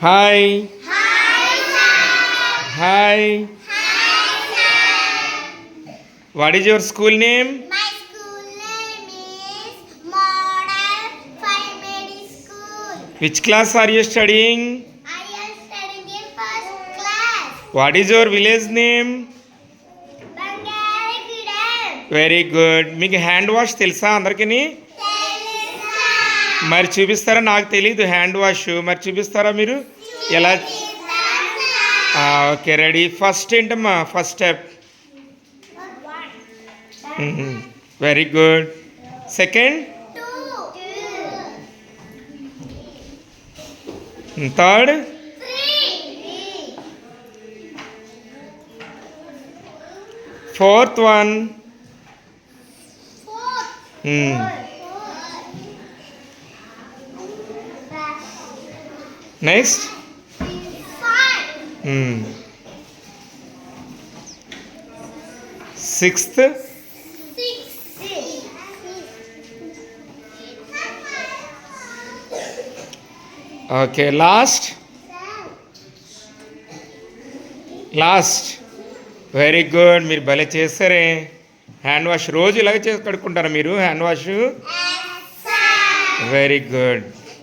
Hi Hi, hi sir. What is your school name? My school name is Model Primary School. Which class are you studying? I am studying in first class. What is your village name? Bangaragudam. Very good. మీకు hand wash తెలుసా అందరికీ? Telusa. మరి చూపిస్తారా? నాకు తెలీదు hand wash. మరి చూపిస్తారా మీరు ఎలా? Okay, ready. ఫస్ట్ ఏంటమ్మా? First step. Very good. Second, third, fourth one. Next, sixth, okay, last. Very good. మీరు భలే చేస్తారే. హ్యాండ్ వాష్ రోజు ఇలాగే చేసి కడుక్కుంటారా మీరు హ్యాండ్ వాష్? Very good.